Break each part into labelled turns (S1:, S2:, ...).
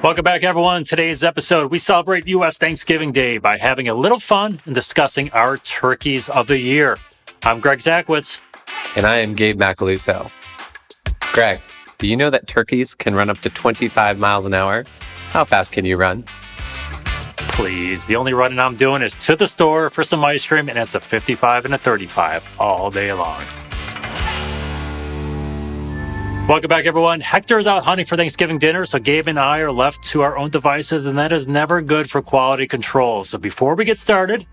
S1: Welcome back, everyone. Today's episode, we celebrate U.S. Thanksgiving Day by having a little fun and discussing our turkeys of the year. I'm Greg Zackwitz.
S2: And I am Gabe Macaluso. Greg, do you know that turkeys can run up to 25 miles an hour? How fast can you run?
S1: Please, the only running I'm doing is to the store for some ice cream, and it's a 55 and a 35 all day long. Welcome back, everyone. Hector is out hunting for Thanksgiving dinner, so Gabe and I are left to our own devices, and that is never good for quality control. So before we get started,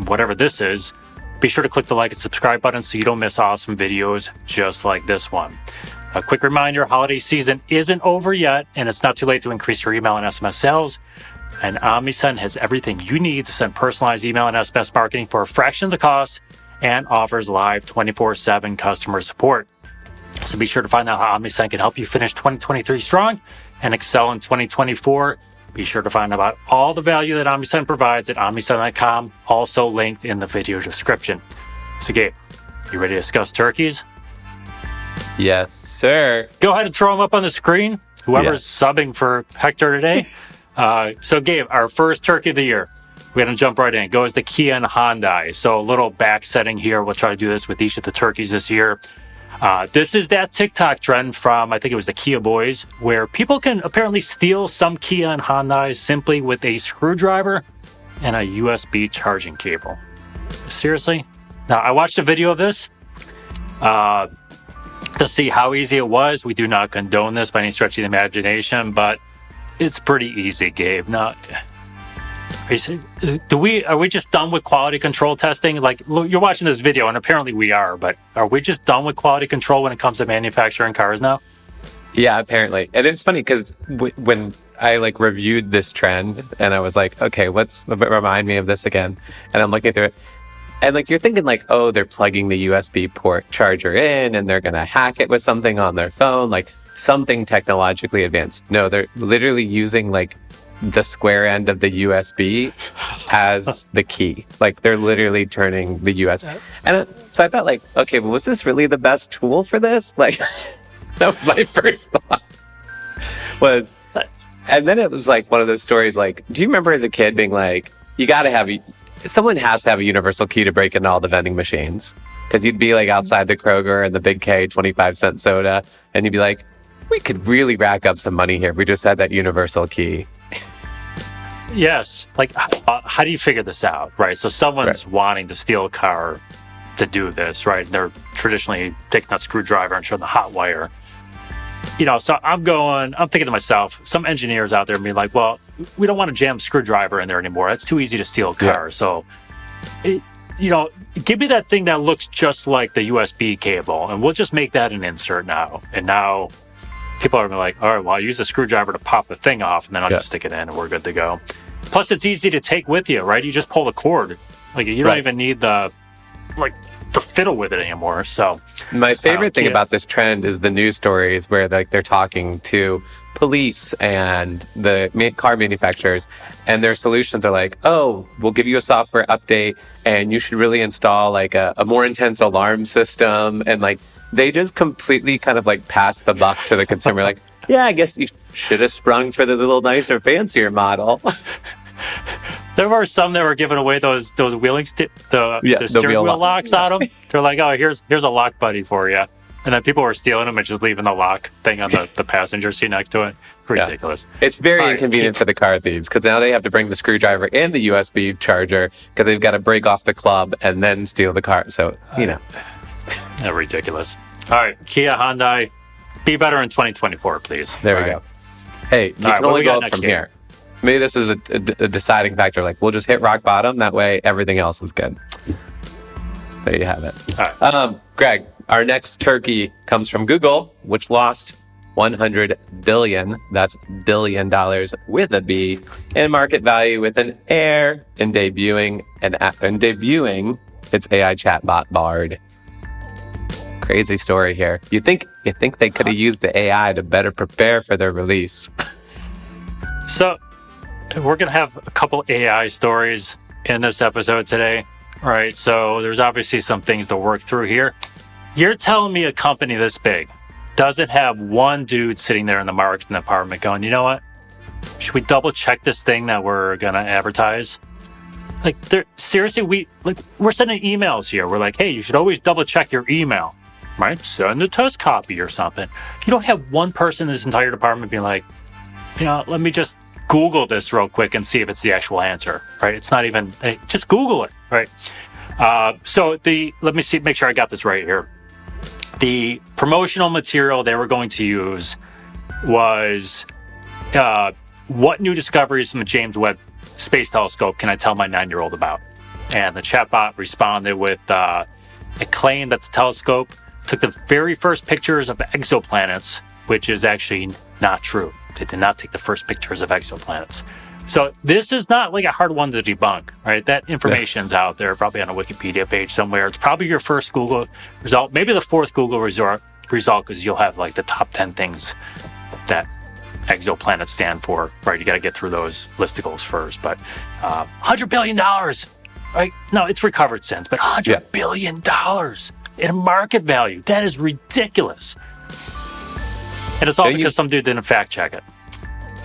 S1: whatever this is, be sure to click the like and subscribe button so you don't miss awesome videos just like this one. A quick reminder, holiday season isn't over yet, and it's not too late to increase your email and SMS sales. And Omnisend has everything you need to send personalized email and SMS marketing for a fraction of the cost and offers live 24/7 customer support. So be sure to find out how Omnisend can help you finish 2023 strong and excel in 2024. Be sure to find out about all the value that Omnisend provides at omnisend.com, also linked in the video description. So Gabe, you ready to discuss turkeys?
S2: Yes, sir.
S1: Go ahead and throw them up on the screen, whoever's subbing for Hector today. So Gabe, our first turkey of the year, we're going to jump right in. It goes to Kia and Hyundai. So a little back setting here. We'll try to do this with each of the turkeys this year. This is that TikTok trend from, I think it was the Kia boys, where people can apparently steal some Kia and Hyundai simply with a screwdriver and a USB charging cable. Seriously? Now, I watched a video of this to see how easy it was. We do not condone this by any stretch of the imagination, but it's pretty easy, Gabe. Now, are we just done with quality control testing? Like, look, you're watching this video, and apparently we are, but are we just done with quality control when it comes to manufacturing cars now?
S2: Yeah, apparently. And it's funny because when I reviewed this trend and I was like, okay, remind me of this again. And I'm looking through it. And you're thinking oh, they're plugging the USB port charger in and they're going to hack it with something on their phone, something technologically advanced. No, they're literally using the square end of the USB as the key. They're literally turning the USB. And so I thought okay, well, was this really the best tool for this? That was my first thought. And then it was one of those stories, do you remember as a kid being someone has to have a universal key to break into all the vending machines? Because you'd be outside the Kroger and the Big K 25-cent soda, and you'd be we could really rack up some money here if we just had that universal key.
S1: Yes. How do you figure this out, right? So someone's wanting to steal a car to do this, right? They're traditionally taking that screwdriver and showing the hot wire. So I'm thinking to myself, some engineers out there being well, we don't want to jam a screwdriver in there anymore. That's too easy to steal a car. Yeah. So, give me that thing that looks just like the USB cable, and we'll just make that an insert now. And now people are all right, well, I'll use a screwdriver to pop the thing off, and then I'll just stick it in, and we're good to go. Plus, it's easy to take with you, right? You just pull the cord. You don't even need the fiddle with it anymore. So
S2: my favorite thing about this trend is the news stories where they're talking to police and the car manufacturers, and their solutions are oh, we'll give you a software update, and you should really install a more intense alarm system, and they just completely kind of pass the buck to the consumer. Yeah, I guess you should have sprung for the little nicer, fancier model.
S1: There were some that were giving away those wheeling the steering wheel locks on them. They're oh, here's a lock buddy for you. And then people were stealing them and just leaving the lock thing on the passenger seat next to it. Ridiculous.
S2: Yeah. It's very inconvenient for the car thieves because now they have to bring the screwdriver and the USB charger because they've got to break off the club and then steal the car. So,
S1: ridiculous. All right, Kia, Hyundai, be better in 2024, please.
S2: There we go. Hey, you can only go up from here. To me, this is a deciding factor. We'll just hit rock bottom. That way, everything else is good. There you have it. All right. Greg, our next turkey comes from Google, which lost $100 billion. That's $1 billion with a B in market value with an error in debuting its AI chatbot Bard. Crazy story here. You think they could have used the AI to better prepare for their release?
S1: So we're going to have a couple AI stories in this episode today. All right, so there's obviously some things to work through here. You're telling me a company this big doesn't have one dude sitting there in the marketing department going, you know what? should we double check this thing that we're gonna advertise? Like, seriously, we're sending emails here. We're like, hey, you should always double check your email, right? Send a test copy or something. You don't have one person in this entire department being like, let me just Google this real quick and see if it's the actual answer, right? It's not even, hey, just Google it, right? So let me make sure I got this right here. The promotional material they were going to use was what new discoveries from the James Webb Space Telescope can I tell my 9-year-old about? And the chatbot responded with a claim that the telescope took the very first pictures of exoplanets, which is actually not true. They did not take the first pictures of exoplanets. So this is not like a hard one to debunk, right? That information's out there, probably on a Wikipedia page somewhere. It's probably your first Google result, maybe the fourth Google result, because you'll have like the top 10 things that exoplanets stand for, right? You got to get through those listicles first. But $100 billion, right? No, it's recovered since, but $100 billion in market value. That is ridiculous. And it's all because some dude didn't fact check it.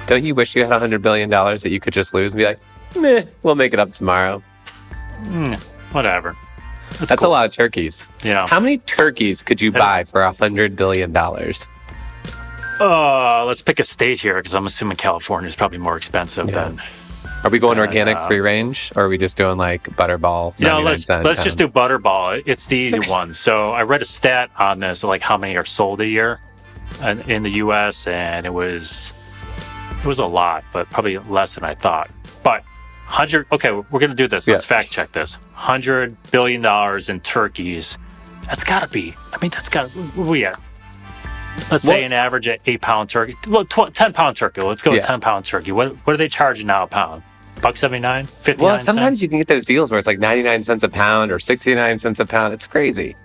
S2: Don't you wish you had $100 billion that you could just lose and be like, meh, we'll make it up tomorrow?
S1: Whatever.
S2: That's cool. A lot of turkeys.
S1: Yeah.
S2: How many turkeys could you buy for $100 billion?
S1: Let's pick a state here, because I'm assuming California is probably more expensive than...
S2: Are we going organic free range, or are we just doing like Butterball?
S1: Let's just do Butterball. It's the easy one. So I read a stat on this, like how many are sold a year in the U.S., and it was a lot, but probably less than I thought. But 100. Okay, we're gonna do this. Let's fact check this. $100 billion in turkeys. That's gotta be. I mean, that's got. Where we at? Let's say an average at 8-pound turkey. Well, 10-pound turkey. Let's go with 10-pound turkey. What are they charging now a pound? $1.79? 59
S2: Well, sometimes you can get those deals where it's like 99 cents a pound or 69 cents a pound. It's crazy.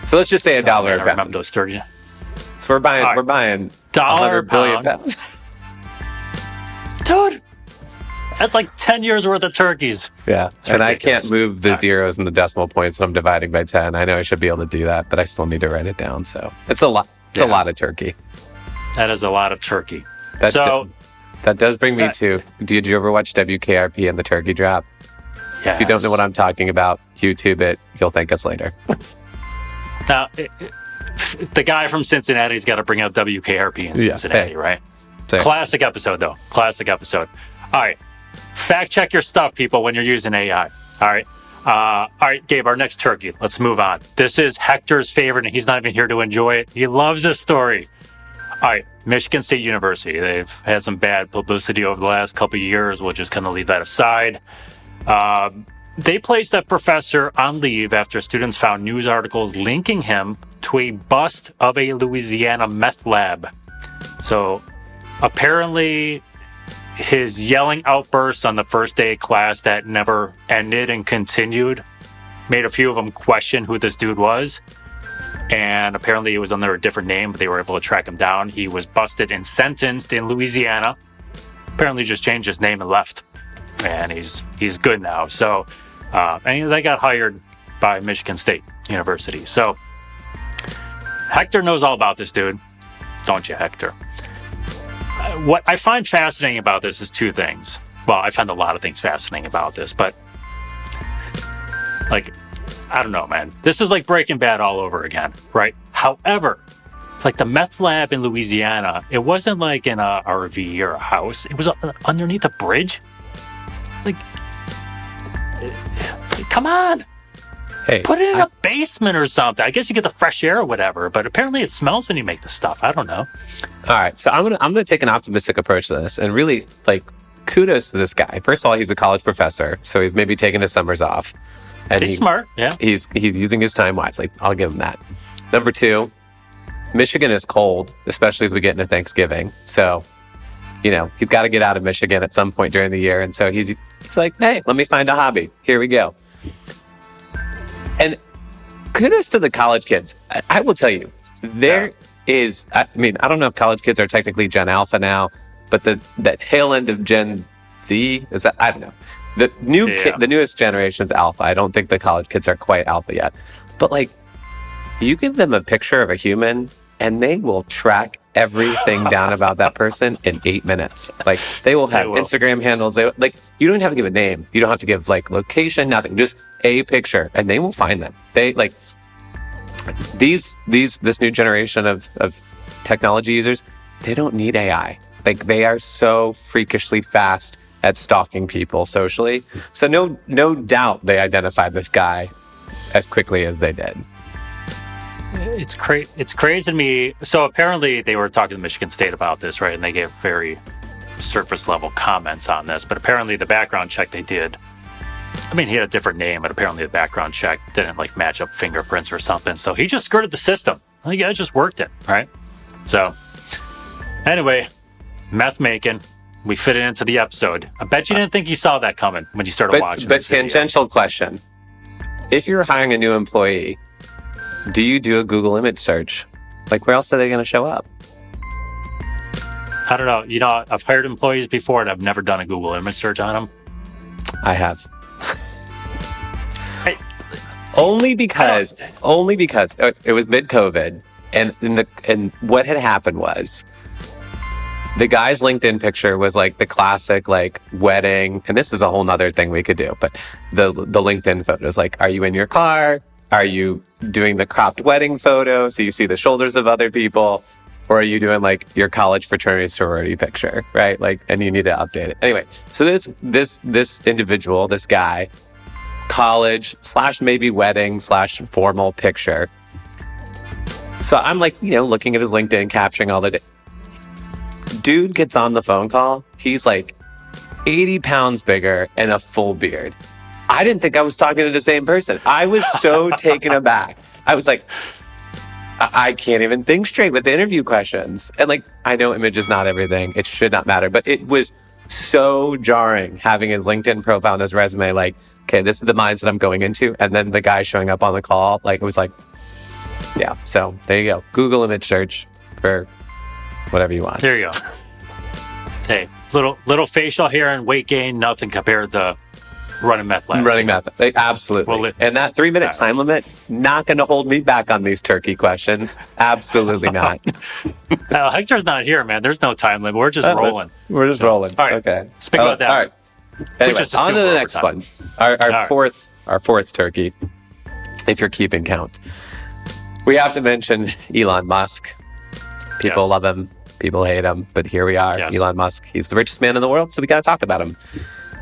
S2: So let's just say $1 a pound.
S1: I remember those 30.
S2: So we're buying $100 billion pounds.
S1: Dude, that's like 10 years worth of turkeys.
S2: Yeah, and I can't move the zeros and the decimal points when I'm dividing by 10. I know I should be able to do that, but I still need to write it down. So it's a lot. It's a lot of turkey.
S1: That is a lot of turkey.
S2: That does bring me to, did you ever watch WKRP and the turkey drop?
S1: Yes.
S2: If you don't know what I'm talking about, YouTube it. You'll thank us later.
S1: Now, the guy from Cincinnati's got to bring up WKRP in Cincinnati, right?
S2: Same.
S1: Classic episode, though. Classic episode. All right. Fact check your stuff, people, when you're using AI. All right. All right, Gabe, our next turkey. Let's move on. This is Hector's favorite, and he's not even here to enjoy it. He loves this story. All right, Michigan State University. They've had some bad publicity over the last couple of years. We'll just kind of leave that aside. They placed a professor on leave after students found news articles linking him to a bust of a Louisiana meth lab. So apparently his yelling outbursts on the first day of class that never ended and continued made a few of them question who this dude was. And apparently it was under a different name, but they were able to track him down. He was busted and sentenced in Louisiana. Apparently just changed his name and left. And he's good now. So, and they got hired by Michigan State University. So Hector knows all about this dude. Don't you, Hector? What I find fascinating about this is two things. Well, I find a lot of things fascinating about this, but like, I don't know, man. This is like Breaking Bad all over again, right? However, like the meth lab in Louisiana, it wasn't like in a RV or a house. It was underneath a bridge. Like, come on.
S2: Hey,
S1: put it in a basement or something. I guess you get the fresh air or whatever, but apparently it smells when you make the stuff. I don't know.
S2: All right, so I'm gonna take an optimistic approach to this, and really, like, kudos to this guy. First of all, he's a college professor, so he's maybe taking his summers off. And
S1: he's smart, yeah.
S2: He's using his time wisely. I'll give him that. Number two, Michigan is cold, especially as we get into Thanksgiving. So, he's got to get out of Michigan at some point during the year, and so he's like, hey, let me find a hobby. Here we go. And kudos to the college kids. I will tell you, there is, I don't know if college kids are technically Gen Alpha now, but the tail end of Gen Z, is that, I don't know. The newest generation is Alpha. I don't think the college kids are quite Alpha yet. But like, you give them a picture of a human and they will track everything down about that person in 8 minutes. Like they will have Instagram handles. You don't even have to give a name. You don't have to give like location, nothing, just a picture, and they will find them. They like this new generation of technology users, they don't need AI. Like they are so freakishly fast at stalking people socially. So no doubt they identified this guy as quickly as they did.
S1: It's crazy to me. So apparently they were talking to Michigan State about this, right? And they gave very surface level comments on this. But apparently the background check they did, I mean, he had a different name, but apparently the background check didn't like match up fingerprints or something. So he just skirted the system. The guy just worked it, right? So anyway, meth making. We fit it into the episode. I bet you didn't think you saw that coming when you started watching.
S2: But tangential question. If you're hiring a new employee, do you do a Google image search? Like, where else are they going to show up?
S1: I don't know. You know, I've hired employees before and I've never done a Google image search on them.
S2: I have. Only because it was mid-COVID, and what had happened was the guy's LinkedIn picture was like the classic like wedding, and this is a whole nother thing we could do, but the LinkedIn photos, like, are you in your car? Are you doing the cropped wedding photo so you see the shoulders of other people? Or are you doing like your college fraternity sorority picture, right? Like, and you need to update it. Anyway, so this individual, this guy, college / maybe wedding / formal picture. So I'm like, looking at his LinkedIn, capturing all the dude gets on the phone call. He's like 80 pounds bigger and a full beard. I didn't think I was talking to the same person. I was so taken aback. I was like, I can't even think straight with the interview questions. And like, I know image is not everything. It should not matter. But it was so jarring having his LinkedIn profile and his resume, like, okay, this is the mindset I'm going into. And then the guy showing up on the call, like, it was like, yeah. So there you go. Google image search for whatever you want.
S1: There you go. Hey, little facial hair and weight gain, nothing compared to running meth labs.
S2: Running meth, absolutely. Well, and that 3-minute time limit, not going to hold me back on these turkey questions. Absolutely not.
S1: Hector's not here, man. There's no time limit. We're just rolling.
S2: We're just rolling.
S1: All right.
S2: Okay.
S1: Speak about that.
S2: All right. Anyway, on to the next one. Our fourth turkey, if you're keeping count. We have to mention Elon Musk. People love him. People hate him. But here we are. Yes. Elon Musk. He's the richest man in the world, so we got to talk about him.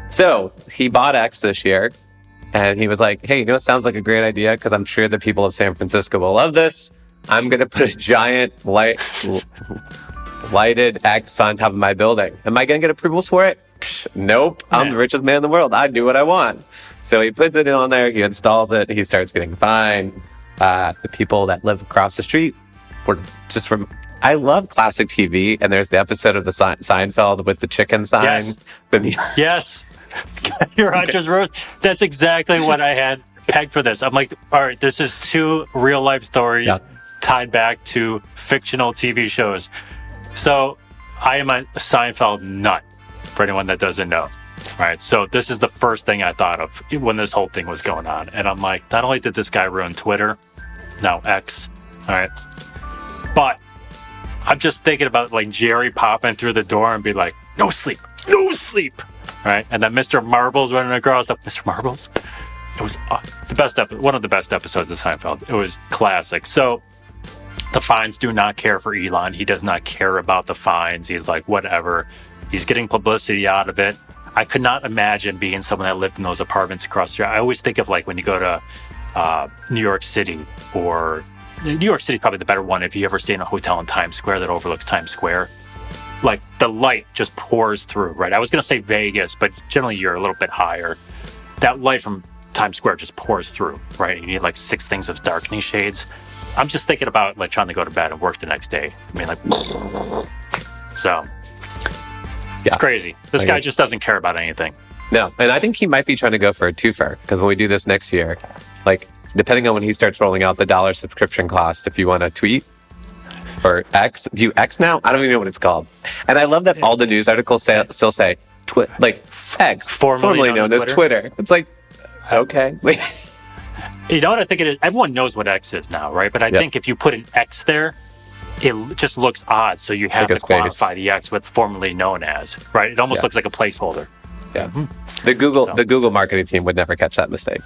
S2: So he bought X this year, and he was like, hey, what sounds like a great idea? Because I'm sure the people of San Francisco will love this. I'm going to put a giant lighted X on top of my building. Am I going to get approvals for it? Nope. I'm the richest man in the world. I do what I want. So he puts it on there. He installs it. He starts getting fined. The people that live across the street were just from... I love classic TV, and there's the episode of the Seinfeld with the chicken sign.
S1: Yes. Your Hunter's Roast. That's exactly what I had pegged for this. I'm like, all right, this is 2 real life stories tied back to fictional TV shows. So I am a Seinfeld nut, for anyone that doesn't know. Right. So this is the first thing I thought of when this whole thing was going on. And I'm like, not only did this guy ruin Twitter, now X, all right, but I'm just thinking about like Jerry popping through the door and be like, no sleep. Right. And then Mr. Marbles running across Mr. Marbles. It was the best one of the best episodes of Seinfeld. It was classic. So the fines do not care for Elon. He does not care about the fines. He's like, whatever. He's getting publicity out of it. I could not imagine being someone that lived in those apartments across the street. I always think of like when you go to New York City, or New York City, probably the better one. If you ever stay in a hotel in Times Square that overlooks Times Square, like the light just pours through, right? I was going to say Vegas, but generally you're a little bit higher. That light from Times Square just pours through, right? You need like 6 things of darkening shades. I'm just thinking about like trying to go to bed and work the next day. I mean, like, so it's crazy. This guy just doesn't care about anything.
S2: No, and I think he might be trying to go for a twofer, because when we do this next year, like depending on when he starts rolling out the $1 subscription cost, if you want to tweet or X, do you X now? I don't even know what it's called. And I love that all the news articles still say like X, formerly known as Twitter. It's like, okay.
S1: You know what I think it is? Everyone knows what X is now, right? But I think if you put an X there, it just looks odd. So you have
S2: Like
S1: to
S2: a space.
S1: quantify the X with formerly known as, right? It almost
S2: Yeah.
S1: looks like a placeholder.
S2: Yeah. The Google marketing team would never catch that mistake.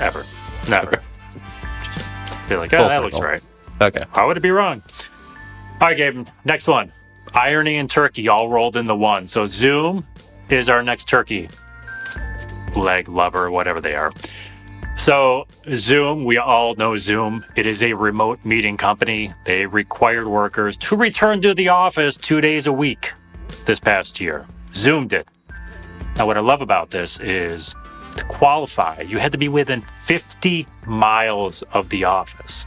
S1: Ever. Never. They're like,
S2: Full
S1: that looks
S2: circle.
S1: right.
S2: Okay.
S1: How would it be wrong? All right, Gabe, next one. Irony and turkey all rolled into one. So Zoom is our next turkey leg lover, whatever they are. So Zoom, we all know Zoom. It is a remote meeting company. They required workers to return to the office 2 days a week this past year. Zoom did. Now, what I love about this is to qualify, you had to be within 50 miles of the office.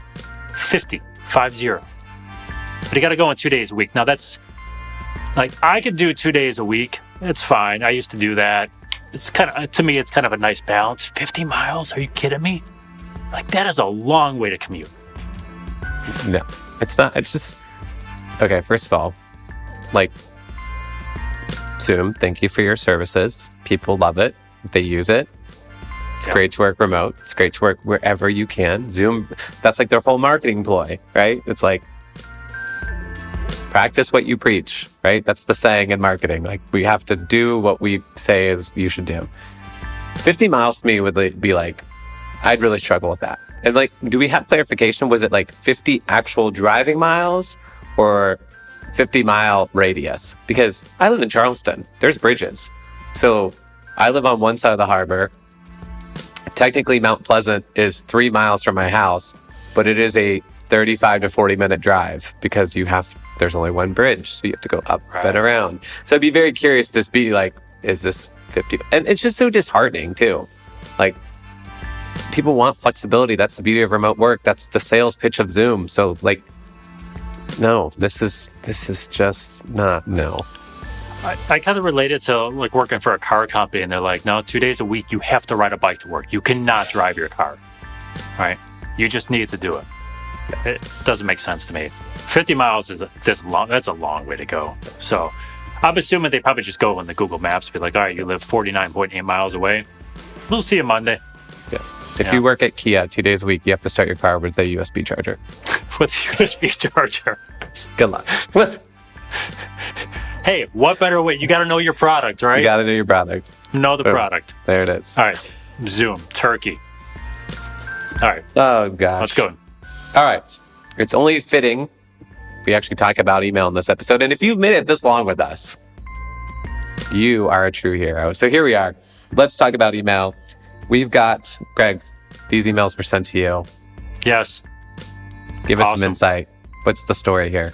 S1: 50. But you got to go in 2 days a week. Now, that's like, I could do 2 days a week. It's fine. I used to do that. It's kind of, to me, it's kind of a nice balance. 50 miles? Are you kidding me? Like, that is a long way to commute.
S2: No, it's not. It's just, okay, first of all, like, Zoom, thank you for your services. People love it. They use it. It's great to work remote. It's great to work wherever you can. Zoom, that's like their whole marketing ploy, right? It's like, practice what you preach, right? That's the saying in marketing. Like, we have to do what we say is you should do. 50 miles to me would be like, I'd really struggle with that. And like, do we have clarification? Was it like 50 actual driving miles or 50-mile radius? Because I live in Charleston. There's bridges. So I live on one side of the harbor. Technically, Mount Pleasant is 3 miles from my house, but it is a 35 to 40 minute drive because there's only one bridge. So you have to go up and around. So I'd be very curious to be like, is this 50? And it's just so disheartening too. Like, people want flexibility. That's the beauty of remote work. That's the sales pitch of Zoom. So like, no, this is just not, no.
S1: I kind of relate it to like working for a car company, and they're like, no, 2 days a week, you have to ride a bike to work. You cannot drive your car, right? You just need to do it. It doesn't make sense to me. 50 miles is that's a long way to go. So I'm assuming they probably just go on the Google Maps, be like, all right, you live 49.8 miles away. We'll see you Monday.
S2: Yeah. If you work at Kia 2 days a week, you have to start your car with a USB charger.
S1: With a USB charger.
S2: Good luck.
S1: Hey, what better way? You got to know your product, right?
S2: You got to know your product.
S1: Know the product.
S2: There it is.
S1: All right. Zoom, turkey. All right.
S2: Oh, gosh.
S1: Let's go.
S2: All right. It's only fitting we actually talk about email in this episode. And if you've made it this long with us, you are a true hero. So here we are. Let's talk about email. We've got, Greg, these emails were sent to you.
S1: Yes.
S2: Give us some insight. What's the story here?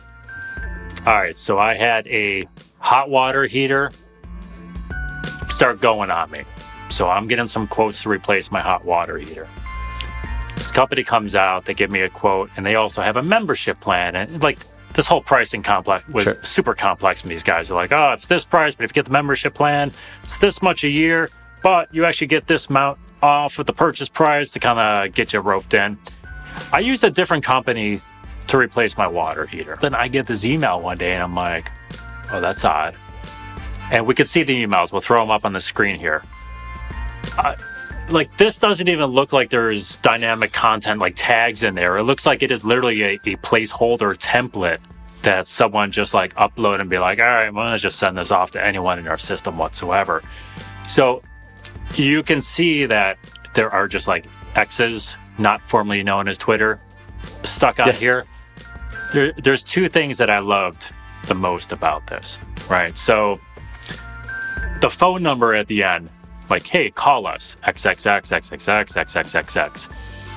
S1: All right. So I had a hot water heater start going on me. So I'm getting some quotes to replace my hot water heater. This company comes out, they give me a quote, and they also have a membership plan. And like, this whole pricing complex was super complex. And these guys are like, oh, it's this price, but if you get the membership plan, it's this much a year, but you actually get this amount off with the purchase price to kind of get you roped in. I used a different company to replace my water heater. Then I get this email one day and I'm like, oh, that's odd. And we could see the emails. We'll throw them up on the screen here. Like, this doesn't even look like there's dynamic content like tags in there. It looks like it is literally a placeholder template that someone just like upload and be like, all right, I'm gonna just send this off to anyone in our system whatsoever. So you can see that there are just like X's, not formerly known as Twitter, stuck on here. There's two things that I loved the most about this, right? So the phone number at the end, like, hey, call us, XXX.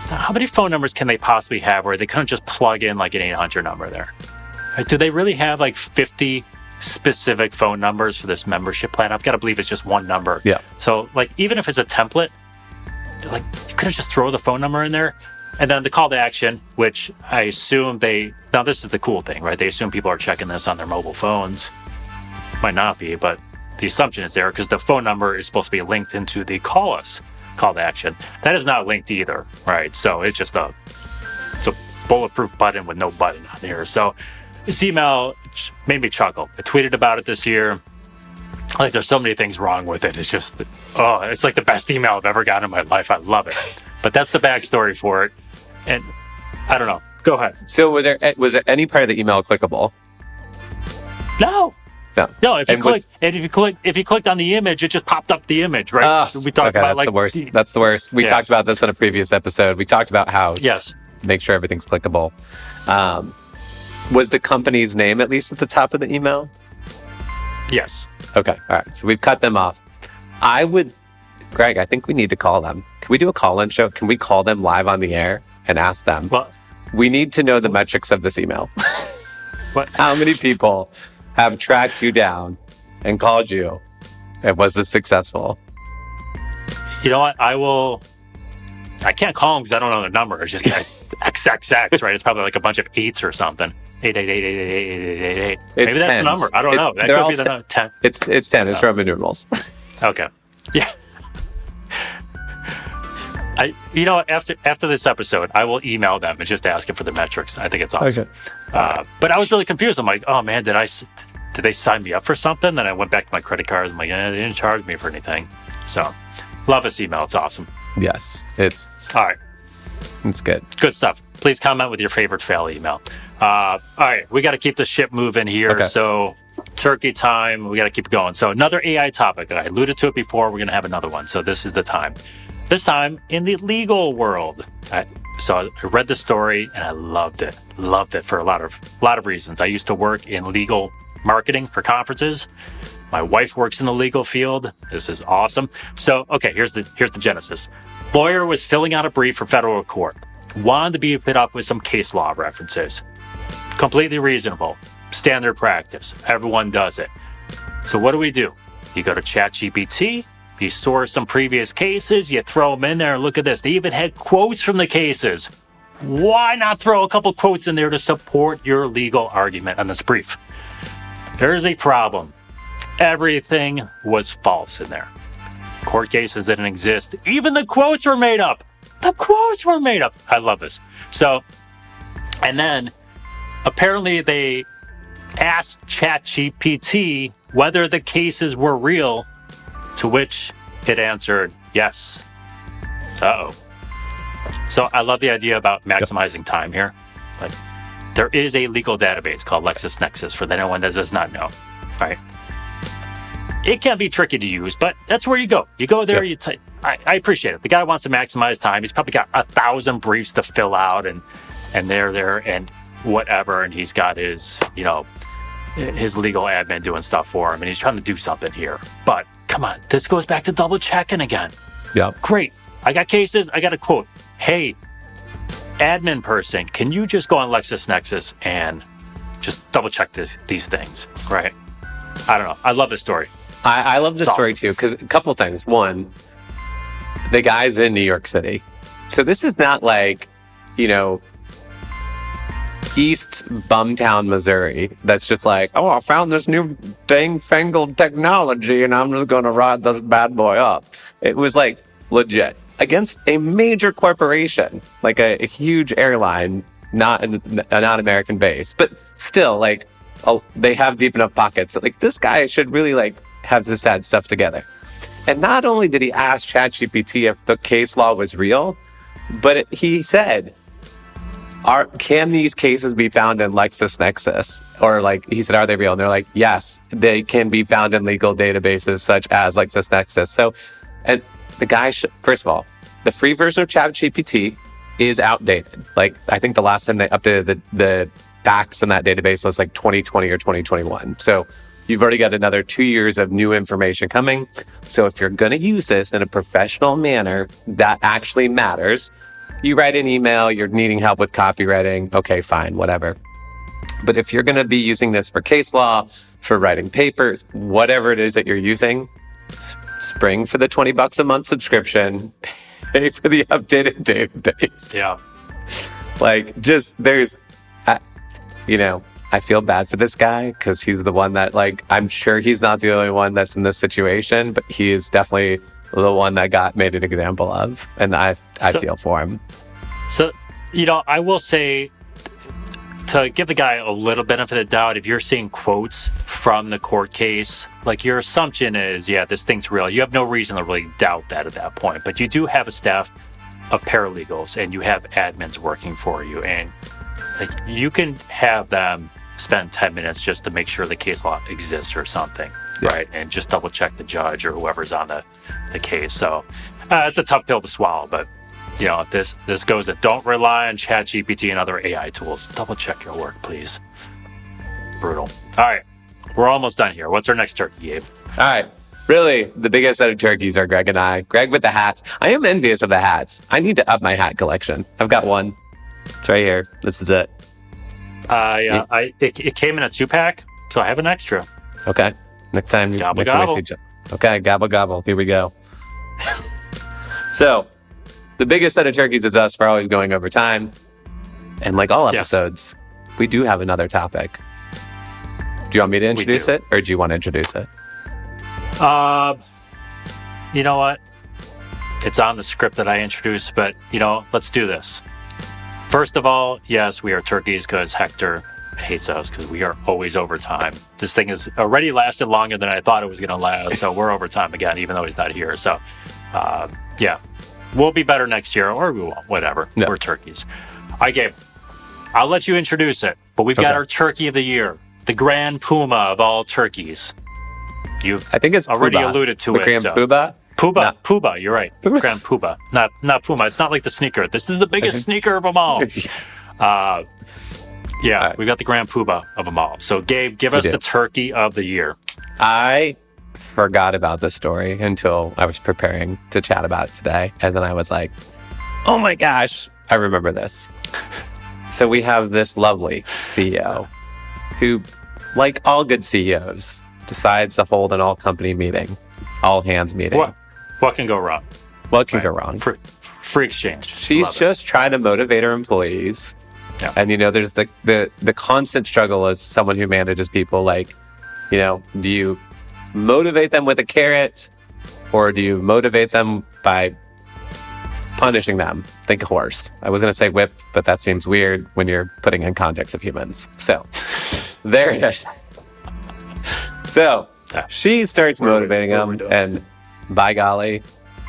S1: How many phone numbers can they possibly have where they couldn't just plug in like an 800 number there? Right? Do they really have like 50 specific phone numbers for this membership plan? I've got to believe it's just one number.
S2: Yeah.
S1: So like, even if it's a template, like, you couldn't just throw the phone number in there. And then the call to action, which I assume now this is the cool thing, right? They assume people are checking this on their mobile phones. Might not be, but the assumption is there because the phone number is supposed to be linked into the call us call to action. That is not linked either, right? So it's just it's a bulletproof button with no button on here. So this email made me chuckle. I tweeted about it this year. Like, there's so many things wrong with it. It's just, it's like the best email I've ever gotten in my life. I love it. But that's the backstory for it. And I don't know. Go ahead.
S2: So was there any part of the email clickable?
S1: No.
S2: No.
S1: If you clicked on the image, it just popped up the image, right?
S2: We talked about that's the worst. That's the worst. We talked about this in a previous episode. We talked about how make sure everything's clickable. Was the company's name at least at the top of the email?
S1: Yes.
S2: Okay. All right. So we've cut them off. Greg, I think we need to call them. Can we do a call-in show? Can we call them live on the air and ask them?
S1: Well,
S2: we need to know the metrics of this email.
S1: What?
S2: How many people have tracked you down and called you? And was this successful?
S1: You know what? I can't call them because I don't know the number. It's just like XXX, right? It's probably like a bunch of eights or something. 888888888. Maybe that's the number. I don't know. That could be the number. 10.
S2: It's 10. It's Roman numerals.
S1: Okay. Yeah. After this episode, I will email them and just ask them for the metrics. I think it's awesome. Okay. But I was really confused. I'm like, oh man, did they sign me up for something? Then I went back to my credit cards. I'm like, they didn't charge me for anything. So, love this email. It's awesome.
S2: Yes, it's
S1: all right.
S2: It's good.
S1: Good stuff. Please comment with your favorite fail email. All right, we got to keep the ship moving here. Okay. So, turkey time. We got to keep going. So, another AI topic. I alluded to it before. We're going to have another one. So, this is the time. This time in the legal world. So I read the story and I loved it. Loved it for a lot of reasons. I used to work in legal marketing for conferences. My wife works in the legal field. This is awesome. So, okay, here's the genesis. Lawyer was filling out a brief for federal court. Wanted to be put up with some case law references. Completely reasonable. Standard practice. Everyone does it. So what do? You go to ChatGPT. You source some previous cases, you throw them in there, and look at this. They even had quotes from the cases. Why not throw a couple quotes in there to support your legal argument on this brief? There's a problem. Everything was false in there. Court cases didn't exist. Even the quotes were made up. The quotes were made up. I love this. So, and then apparently they asked ChatGPT whether the cases were real, to which it answered yes. Uh-oh. So I love the idea about maximizing time here. Like, there is a legal database called LexisNexis for anyone that does not know, right? It can be tricky to use, but that's where you go. You go there, I appreciate it. The guy wants to maximize time. He's probably got 1,000 briefs to fill out and they're there and whatever. And he's got his, his legal admin doing stuff for him and he's trying to do something here. But come on, this goes back to double checking again. Yeah. Great. I got cases. I got a quote. Hey, admin person, can you just go on LexisNexis and just double check these things, right? I don't know. I love this story.
S2: I love this story too, because a couple things. One, the guy's in New York City. So this is not like, East Bumtown, Missouri, that's just like, oh, I found this new dang-fangled technology and I'm just going to ride this bad boy up. It was like legit against a major corporation, like a huge airline, not American base, but still like, they have deep enough pockets that like this guy should really like have this sad stuff together. And not only did he ask ChatGPT if the case law was real, but he said, can these cases be found in LexisNexis? Or like he said, are they real? And they're like, yes, they can be found in legal databases such as LexisNexis. So, and the guy first of all, the free version of ChatGPT is outdated. Like I think the last time they updated the facts in that database was like 2020 or 2021. So you've already got another 2 years of new information coming. So if you're going to use this in a professional manner that actually matters, you write an email, you're needing help with copywriting, okay, fine, whatever. But if you're going to be using this for case law, for writing papers, whatever it is that you're using, spring for the $20 a month subscription, pay for the updated database.
S1: Yeah.
S2: Like, just there's, I feel bad for this guy because he's the one that, like, I'm sure he's not the only one that's in this situation, but he is definitely the one that got made an example of, and I feel for him.
S1: So, I will say, to give the guy a little benefit of the doubt, if you're seeing quotes from the court case, like your assumption is, yeah, this thing's real. You have no reason to really doubt that at that point, but you do have a staff of paralegals and you have admins working for you, and like you can have them spend 10 minutes just to make sure the case law exists or something, right? And just double check the judge or whoever's on the case. So it's a tough pill to swallow, but if this goes in, don't rely on ChatGPT and other AI tools. Double check your work, please. Brutal. All right, we're almost done here. What's our next turkey, Gabe?
S2: All right. Really, the biggest set of turkeys are Greg and I. Greg with the hats. I am envious of the hats. I need to up my hat collection. I've got one. It's right here. This is it.
S1: It came in a 2-pack, so I have an extra.
S2: Okay. Next time
S1: gobble.
S2: I see you. Okay, gobble gobble. Here we go. So, the biggest set of turkeys is us for always going over time. And like all episodes, we do have another topic. Do you want me to introduce it, or do you want to introduce it?
S1: You know what? It's on the script that I introduced, but let's do this. First of all, yes, we are turkeys because Hector hates us because we are always over time. This thing has already lasted longer than I thought it was going to last, so we're over time again, even though he's not here. So, we'll be better next year, or we won't. Whatever. No. We're turkeys. All right, Gabe. I'll let you introduce it, but we've got our turkey of the year, the Grand Puma of all turkeys. I think it's already alluded to it.
S2: Grand Puma?
S1: Puma, you're right. Grand Puma. Not Puma. It's not like the sneaker. This is the biggest sneaker of them all. We've got the Grand Puma of them all. So, Gabe, give us the turkey of the year.
S2: I forgot about this story until I was preparing to chat about it today. And then I was like, oh my gosh, I remember this. So we have this lovely CEO who, like all good CEOs, decides to hold an all-company meeting, all-hands meeting.
S1: What can go wrong?
S2: What can go wrong?
S1: Free exchange.
S2: She's just trying to motivate her employees. Yeah. And, there's the constant struggle as someone who manages people, like, do you motivate them with a carrot, or do you motivate them by punishing them? Think horse. I was going to say whip, but that seems weird when you're putting in context of humans. So there it is. So she starts motivating them, and by golly,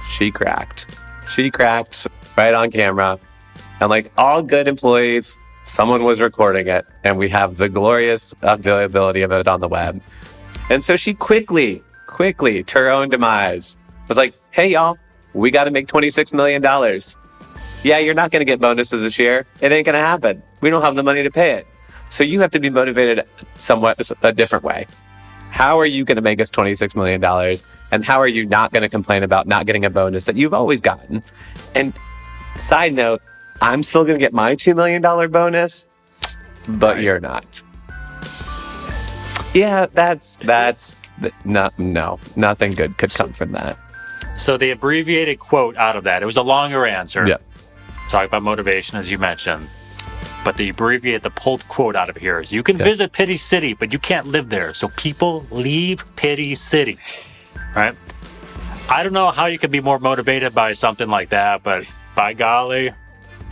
S2: she cracked. She cracked right on camera. And like all good employees, someone was recording it, and we have the glorious availability of it on the web. And so she quickly, to her own demise, was like, hey, y'all, we got to make $26 million. Yeah, you're not going to get bonuses this year. It ain't going to happen. We don't have the money to pay it. So you have to be motivated somewhat a different way. How are you going to make us $26 million? And how are you not going to complain about not getting a bonus that you've always gotten? And side note, I'm still going to get my $2 million bonus, but you're not. Yeah, nothing good could come from that.
S1: So the abbreviated quote out of that, it was a longer answer.
S2: Yeah.
S1: Talk about motivation, as you mentioned. But the pulled quote out of here is, you can visit Pity City, but you can't live there. So people leave Pity City, right? I don't know how you can be more motivated by something like that, but by golly,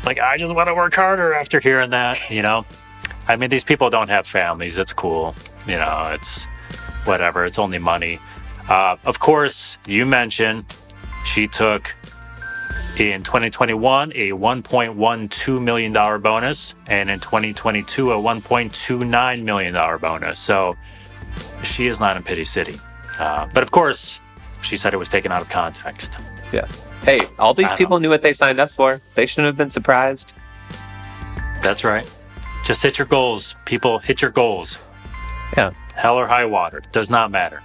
S1: like, I just want to work harder after hearing that, I mean, these people don't have families. It's cool. It's whatever. It's only money. Of course, you mentioned she took in 2021 a $1.12 million bonus, and in 2022 a $1.29 million bonus. So she is not in Pity City. But of course, she said it was taken out of context.
S2: Yeah. Hey, all these people knew what they signed up for. They shouldn't have been surprised.
S1: That's right. Just hit your goals. People, hit your goals.
S2: Yeah.
S1: Hell or high water. Does not matter.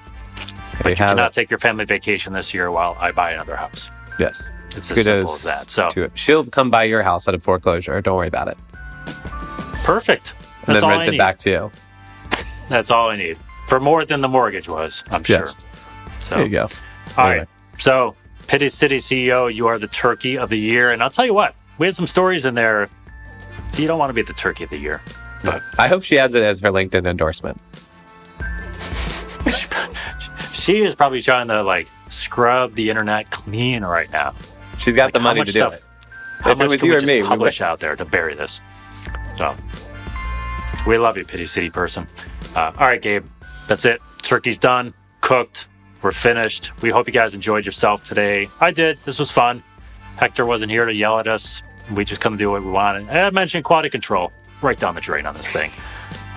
S1: But you cannot take your family vacation this year while I buy another house.
S2: Yes.
S1: It's as simple as that. So
S2: she'll come by your house out of foreclosure. Don't worry about it.
S1: Perfect. That's
S2: and then
S1: all
S2: rent
S1: I
S2: it
S1: need.
S2: Back to you.
S1: That's all I need. For more than the mortgage was, I'm sure. So
S2: there you go.
S1: All right. So Pity City CEO, you are the turkey of the year. And I'll tell you what, we had some stories in there. You don't want to be the turkey of the year.
S2: But I hope she adds it as her LinkedIn endorsement.
S1: She is probably trying to scrub the internet clean right now.
S2: She's got the money to do it.
S1: If it was you or me, publish out there to bury this. So we love you, Pity City person. All right, Gabe, that's it. Turkey's done, cooked. We're finished. We hope you guys enjoyed yourself today. I did. This was fun. Hector wasn't here to yell at us. We just couldn't do what we wanted. And I mentioned quality control. right down the drain on this thing.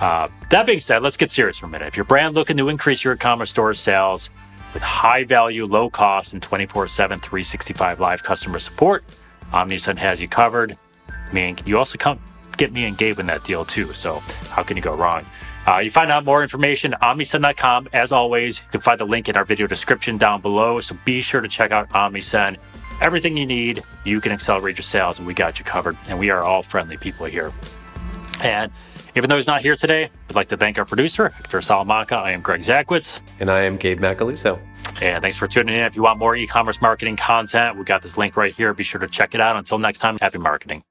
S1: That being said, let's get serious for a minute. If your brand looking to increase your e-commerce store sales with high value, low cost, and 24/7, 365 live customer support, Omnisend has you covered. I mean, you also get me and Gabe in that deal too. So how can you go wrong? You find out more information at omnisend.com. As always, you can find the link in our video description down below. So be sure to check out Omnisend. Everything you need, you can accelerate your sales, and we got you covered. And we are all friendly people here. And even though he's not here today, I'd like to thank our producer, Hector Salamanca. I am Greg Zakwitz.
S2: And I am Gabe Macaluso.
S1: And thanks for tuning in. If you want more e-commerce marketing content, we got this link right here. Be sure to check it out. Until next time, happy marketing.